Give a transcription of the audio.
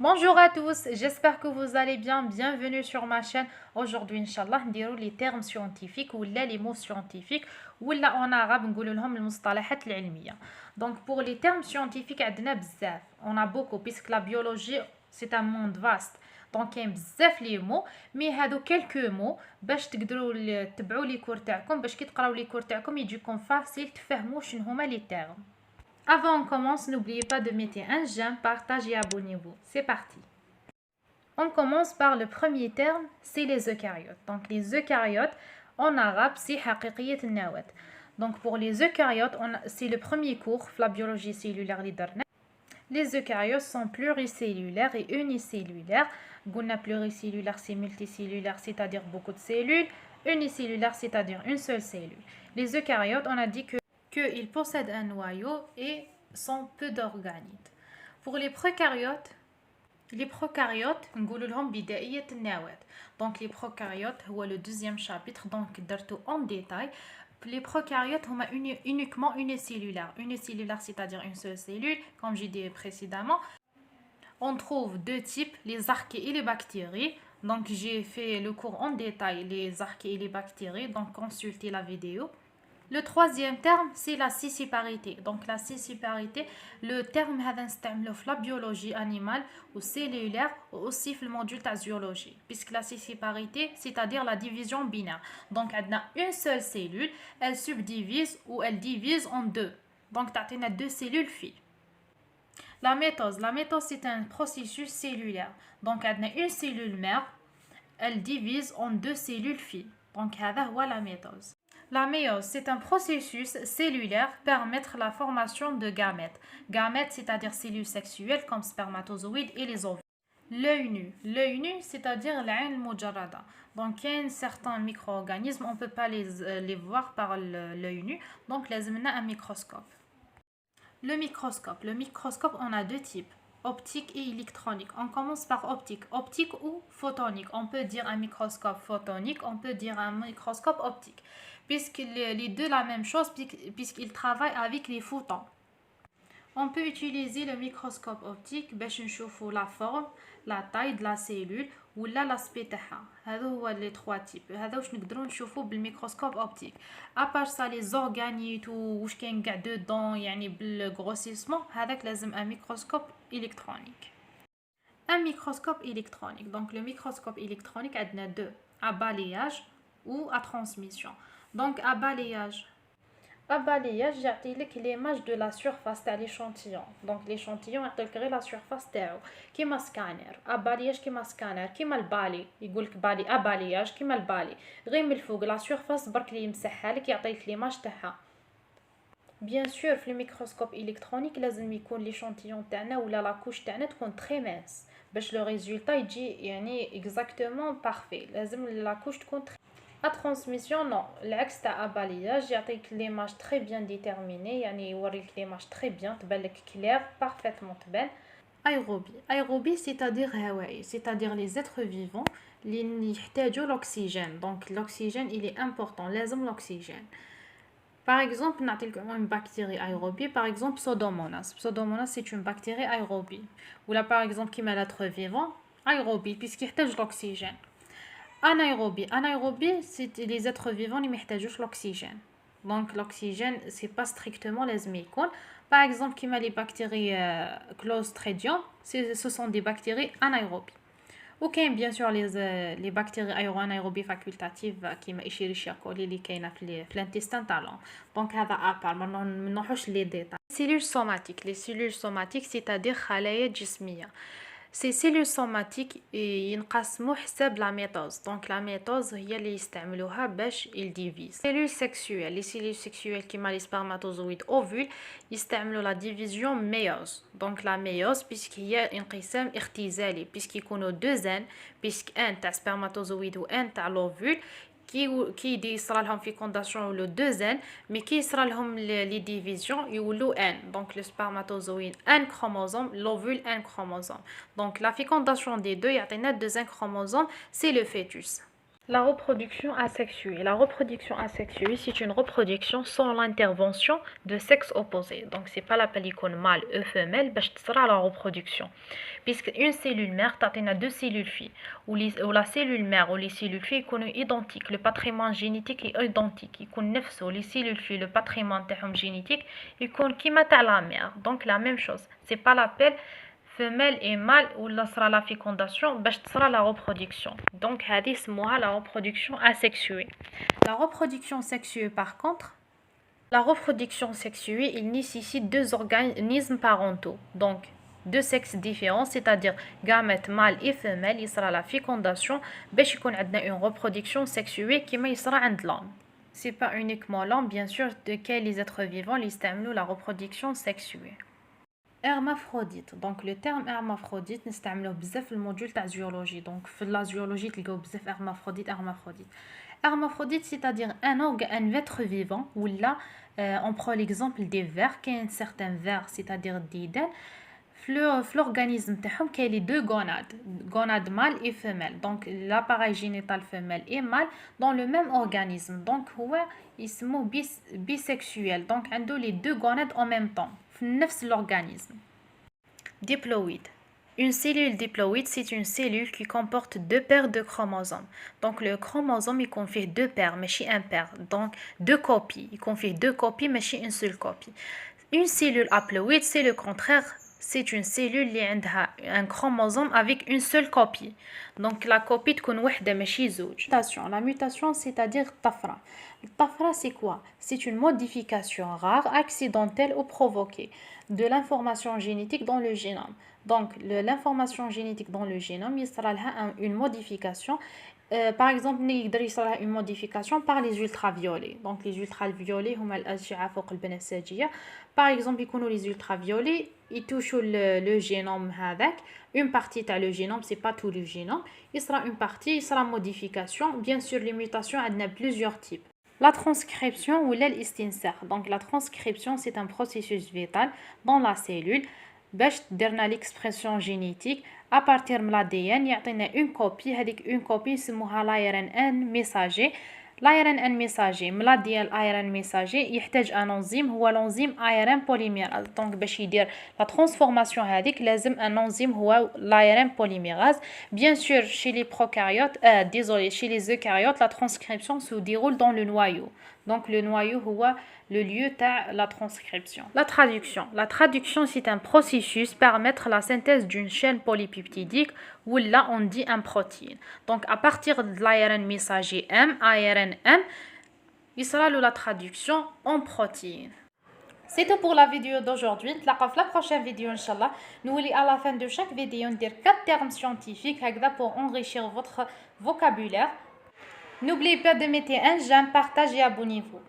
Bonjour à tous, j'espère que vous allez bien. Bienvenue sur ma chaîne. Aujourd'hui, Inch'Allah, نديرو les termes scientifiques ou les mots scientifiques ou en arabe نقولوا لهم المصطلحات العلمية. Donc pour les termes scientifiques عندنا بزاف. On a beaucoup puisque la biologie c'est un monde vaste. Donc كاين بزاف لي mots مي هادو quelques mots باش تقدروا تتبعوا لي كور تاعكم باش كي تقراو لي كور تاعكم يجيكم فاسيل تفهموا شنو هما لي termes. Avant on commence, n'oubliez pas de mettre un j'aime, partage et abonnez-vous. C'est parti. On commence par le premier terme, c'est les eucaryotes. Donc les eucaryotes, en arabe, c'est حقيقية النواة. Donc pour les eucaryotes, c'est le premier cours, la biologie cellulaire. Les eucaryotes sont pluricellulaires et unicellulaires. قلنا pluricellulaire, c'est multicellulaire, c'est-à-dire beaucoup de cellules. Unicellulaire, c'est-à-dire une seule cellule. Les eucaryotes, on a dit qu'ils possèdent un noyau et sont peu d'organites. Pour les prokaryotes, نقولوا لهم بدائية النواة. Donc les prokaryotes هو le deuxième chapitre, donc درتو en détail. Les prokaryotes sont uniquement unicellulaires. Unicellulaire, c'est-à-dire une seule cellule, comme j'ai dit précédemment. On trouve deux types, les archées et les bactéries. Donc j'ai fait le cours en détail, les archées et les bactéries, donc consultez la vidéo. Le troisième terme, c'est la sessiparité. Donc la sessiparité, le terme هذا la biologie animale ou cellulaire ou aussi le module de zoologie. Puisque la sessiparité, c'est-à-dire la division binaire. Donc on a une seule cellule, elle subdivise ou elle divise en deux. Donc on a deux cellules filles. La mitose c'est un processus cellulaire. Donc on a une cellule mère, elle divise en deux cellules filles. Donc هذا هو la mitose. La méiose, c'est un processus cellulaire permettre la formation de gamètes. Gamètes, c'est-à-dire cellules sexuelles comme spermatozoïdes et les ovules. L'œil nu, c'est-à-dire l'Ain Mujarrada. Donc, il y a certains micro-organismes, on ne peut pas les voir par l'œil nu, donc les un microscope. Le microscope, on a deux types, optique et électronique. On commence par optique. Optique ou photonique. On peut dire un microscope photonique, on peut dire un microscope optique. Puisque les deux la même chose, puisqu'ils travaillent avec les photons. On peut utiliser le microscope optique باش نشوفوا la forme, la taille de la cellule ou l'aspect تاعها. هذو هو les trois types. هذا واش نقدروا نشوفوا بالميكروسكوب optique. À part ça les organites واش كاين كاع dedans يعني بالgrossissement هذاك لازم un microscope électronique. Un microscope électronique. Donc le microscope électronique عندنا deux, à balayage ou à transmission. Donc à balayage, j'ai l'image de la surface de l'échantillon. Donc l'échantillon يعطيك la surface تاعو كيما سكانر. à balayage كيما سكانر كيما البالي يقولك بالي à balayage كيما البالي غير من الفوق la surface برك اللي يمسحها لك يعطيك l'image تاعها. Bien sûr في الميكروسكوب إلكترونيك لازم يكون l'échantillon تاعنا ولا لا كوش تاعنا تكون très mince باش لو ريزولتا يجي يعني exactement parfait. لازم لا كوش تكون La transmission, non. L'axe تاع balayage يعطيك l'image très bien déterminée يعني يوريك l'image très bien تبان لك clair parfaitement تبان. Aérobie c'est-à-dire هوائي, c'est-à-dire les êtres vivants اللي يحتاجوا l'oxygène. Donc l'oxygène il est important, لازم l'oxygène. Par exemple, نعطيلكم une bactérie aérobie, par exemple Pseudomonas. Pseudomonas c'est une bactérie aérobie. Ou là par exemple كيما l'être vivant, aérobie puisqu'il يحتاج l'oxygène. Anaérobie, c'est les êtres vivants qui محتاجوش l'oxygène. Donc l'oxygène, c'est pas strictement les يكون. Par exemple, comme les bactéries Clostridium, ce sont des bactéries anaérobies. Ou bien sûr les bactéries anaérobies facultatives qui Escherichia coli اللي كاينه في l'intestin تاع l'homme. Donc هذا à part, ما نروحوش les détails. Les cellules somatiques, c'est-à-dire خلايا جسمية. Ces cellules somatiques ينقسموا حسب la mitose. Donc la mitose هي اللي يستعملوها باش ils divisent. Les cellules sexuelles كيما les spermatozoïdes ovules يستعملوا la division méiose. Donc la méiose puisque هي انقسام اختزالي puisqu'يكونوا deux n puisque un تاع spermatozoïde و un تاع l'ovule كي يصرى لهم fécondation يولوا 2 n mais كي يصرى لهم لي ديفيزيون يولوا n. Donc le spermatozoïde un chromosome, l'ovule un chromosome. Donc la fécondation des deux يعطينا deuxième chromosome, c'est le fœtus. La reproduction asexuée. La reproduction asexuée, c'est une reproduction sans l'intervention de sexe opposé. Donc, c'est pas la pellicule mâle et femelle, bah, sera la reproduction. Puisque une cellule mère, t'as deux cellules filles, où la cellule mère ou les cellules filles sont identiques. Le patrimoine génétique est identique. Ils connaissent les cellules filles, le patrimoine génétique, ils connaissent qui à la mère. Donc, la même chose. C'est pas l'appel femelle et mâle ou là sera la fécondation باش sera la reproduction. Donc هذه اسمها la reproduction asexuée. La reproduction sexuée par contre, la reproduction sexuée, il nécessite deux organismes parentaux. Donc deux sexes différents, c'est-à-dire gamètes mâle et femelle, il sera la fécondation باش يكون عندنا une reproduction sexuée كما يصرى عند l'homme. C'est pas uniquement l'homme, bien sûr, de quels les êtres vivants ils استعملوا la reproduction sexuée. Hermaphrodite. Donc le terme hermaphrodite نستعملوه بزاف في الموديول تاع زيولوجي. Donc في la زيولوجي تلقاو بزاف hermaphrodite. Hermaphrodite, c'est-à-dire un être vivant ou là on prend l'exemple des vers, qu'un certain vers, c'est-à-dire des dents, l'organisme تاعهم كاين les deux gonades mâle et femelle. Donc l'appareil génital femelle et mâle dans le même organisme. Donc هو اسمه bisexuel. Donc عنده les deux gonades en même temps. L'organisme. Diploïde. Une cellule diploïde, c'est une cellule qui comporte deux paires de chromosomes. Donc le chromosome, il confie deux paires, mais chez un paire. Donc deux copies. Il confie deux copies, mais chez une seule copie. Une cellule haploïde, c'est le contraire. C'est une cellule qui a un chromosome avec une seule copie. Donc la copie تكون وحدة ماشي زوج. La mutation, c'est-à-dire طفرة. Tafra, c'est quoi? C'est une modification rare, accidentelle ou provoquée de l'information génétique dans le génome. Donc, l'information génétique dans le génome, il sera une modification. Par exemple, il sera une modification par les ultraviolets. Donc, les ultraviolets, par exemple, les ultraviolets, ils touchent le génome avec une partie de le génome, c'est pas tout le génome. Il sera une partie, il sera modification. Bien sûr, les mutations, il y en a plusieurs types. La transcription ou l'istinsar. Donc la transcription, c'est un processus vital dans la cellule. باش درنا l'expression génétique à partir de l'ADN يعطينا une copie. هذيك une copie نسموها l'ARN messager. l'ARN messager ملا ديال l'ARN messager يحتاج ان انزيم هو l'enzyme ARN polymérase. Donc باش يدير la transformation هذيك لازم un enzyme هو l'ARN polymérase. Bien sûr chez les prokaryotes chez les eucaryotes la transcription se déroule dans le noyau. Donc le noyau هو le lieu de la transcription. La traduction, c'est un processus permettre la synthèse d'une chaîne polypeptidique où là on dit un protéine. Donc à partir de l'ARN messager M, ARN M, il sera la traduction en protéine. C'est tout pour la vidéo d'aujourd'hui. نتلاقاو في la prochaine vidéo Inch'Allah. N'oubliez à la fin de chaque vidéo de dire 4 termes scientifiques pour enrichir votre vocabulaire. N'oubliez pas de mettre un j'aime, partage et abonnez-vous.